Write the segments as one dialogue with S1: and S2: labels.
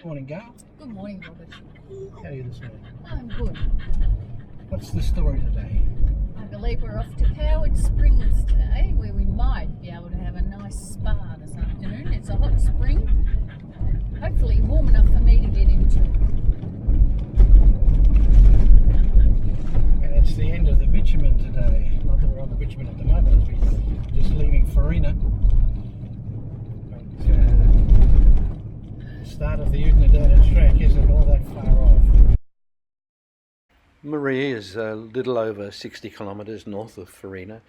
S1: Good morning, Gail.
S2: Good morning, Robert.
S1: How are you this morning?
S2: I'm good.
S1: What's the story today?
S2: I believe we're off to Coward Springs today, where we might be able to have a nice spa this afternoon. It's a hot spring, hopefully warm enough for me to get into.
S1: And it's the end of the bitumen today. Not that we're on the bitumen at the moment, we're just leaving Farina. The start of the OodnadattaTrack isn't all that far off.
S3: Marie is a little over 60 kilometres north of Farina.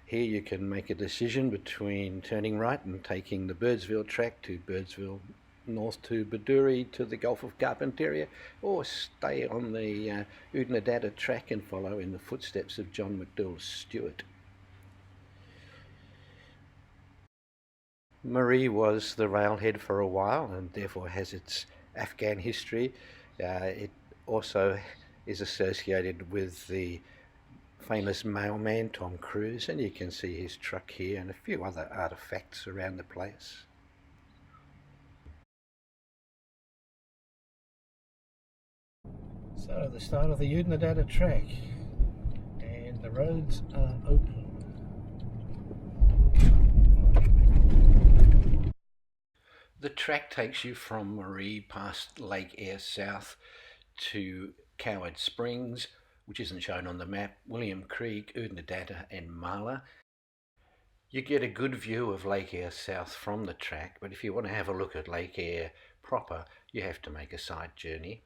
S3: Here you can make a decision between turning right and taking the Birdsville track to Birdsville, north to Baduri to the Gulf of Carpentaria, or stay on the Oodnadatta track and follow in the footsteps of John McDouall Stewart. Marie was the railhead for a while and therefore has its Afghan history. It also is associated with the famous mailman Tom Cruise, and you can see his truck here and a few other artefacts around the place.
S1: So the start of the OodnadattaTrack, and the roads are open.
S3: The track takes you from Marie past Lake Eyre South to Coward Springs, which isn't shown on the map, William Creek, Oodnadatta and Marla. You get a good view of Lake Eyre South from the track, but if you want to have a look at Lake Eyre proper, you have to make a side journey.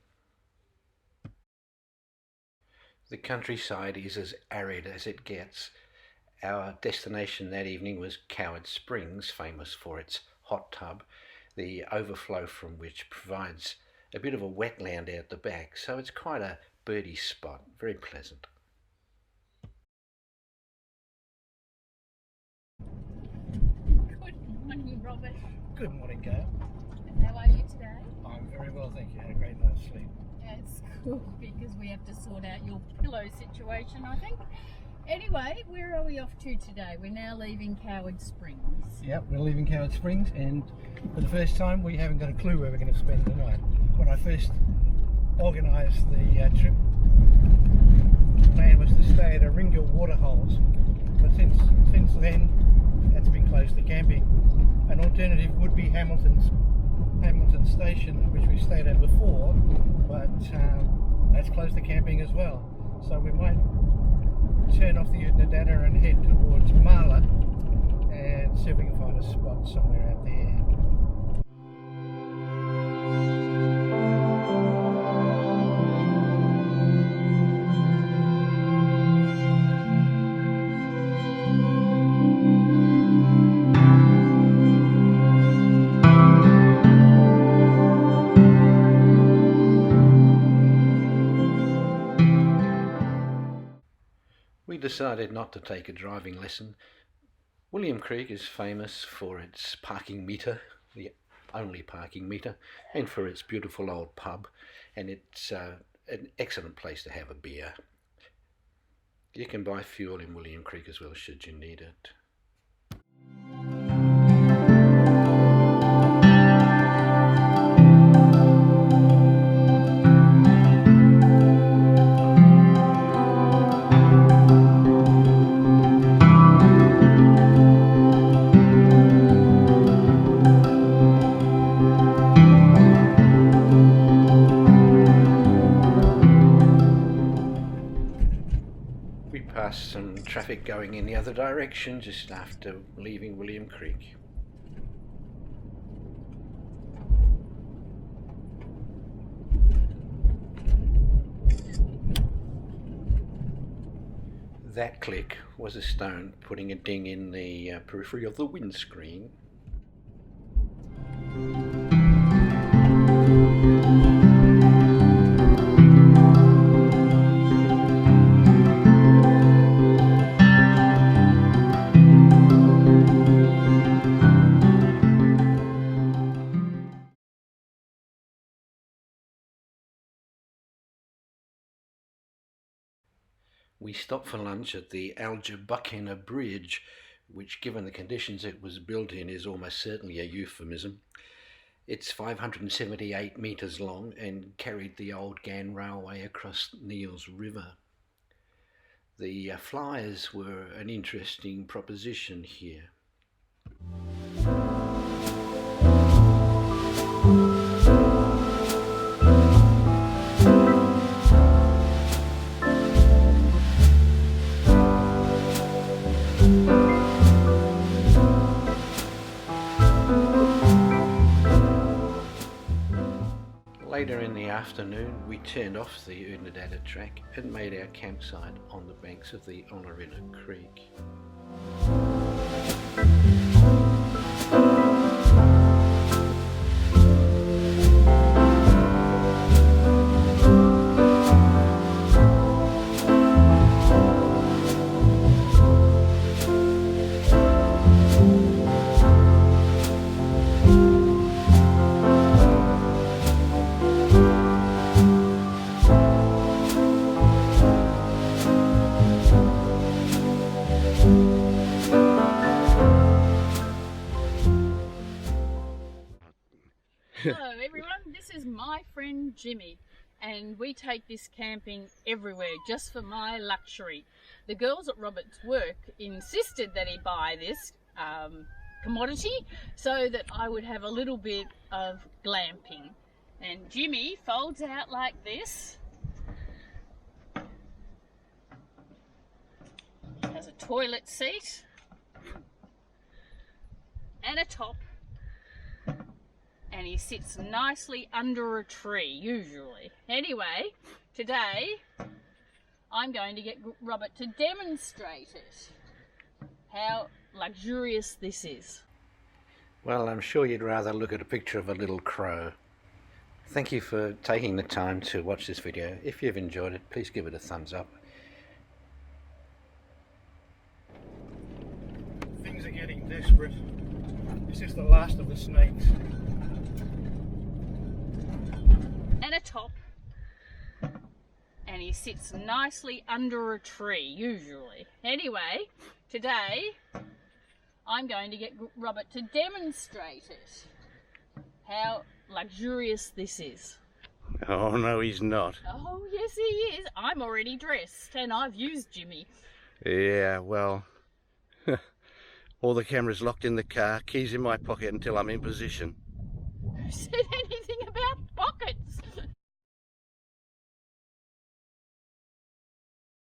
S3: The countryside is as arid as it gets. Our destination that evening was Coward Springs, famous for its hot tub, the overflow from which provides a bit of a wetland out the back, so it's quite a birdie spot, very pleasant.
S2: Good morning, Robert.
S1: Good morning, Gail.
S2: And how are you today?
S1: I'm very well, thank you. Had a great night's sleep.
S2: That's cool, because we have to sort out your pillow situation, I think. Anyway, where are we off to today? We're now leaving Coward Springs.
S1: Yep, we're leaving Coward Springs, and for the first time we haven't got a clue where we're going to spend the night. When I first organised the trip, the plan was to stay at a Ringill Waterholes, but since then that's been closed to camping. An alternative would be Hamilton Station, which we stayed at before, but that's closed to camping as well. So we might turn off the Oodnadatta and head towards Marla and see if we can find a spot somewhere out there.
S3: We decided not to take a driving lesson. William Creek is famous for its parking meter, the only parking meter, and for its beautiful old pub, and it's an excellent place to have a beer. You can buy fuel in William Creek as well should you need it. We passed some traffic going in the other direction just after leaving William Creek. That click was a stone putting a ding in the periphery of the windscreen. We stopped for lunch at the Al-Jabukina Bridge, which, given the conditions it was built in, is almost certainly a euphemism. It's 578 metres long and carried the old Gan Railway across Neils River. The flyers were an interesting proposition here. Later in the afternoon, we turned off the OodnadattaTrack and made our campsite on the banks of the Farina Creek.
S2: Hello everyone, this is my friend Jimmy and we take this camping everywhere just for my luxury. The girls at Robert's work insisted that he buy this commodity so that I would have a little bit of glamping. And Jimmy folds out like this. Has a toilet seat and a top. And he sits nicely under a tree, usually. Anyway, today I'm going to get Robert to demonstrate it, how luxurious this is.
S3: Well, I'm sure you'd rather look at a picture of a little crow. Thank you for taking the time to watch this video. If you've enjoyed it, please give it a thumbs up.
S1: Things are getting desperate. This is the last of the snakes.
S2: And a top. And he sits nicely under a tree, usually. Anyway, today I'm going to get Robert to demonstrate it, how luxurious this is.
S4: Oh, no, he's not.
S2: Oh, yes he is. I'm already dressed and I've used Jimmy.
S4: Yeah, well, all the cameras locked in the car, keys in my pocket until I'm in position.
S2: Who said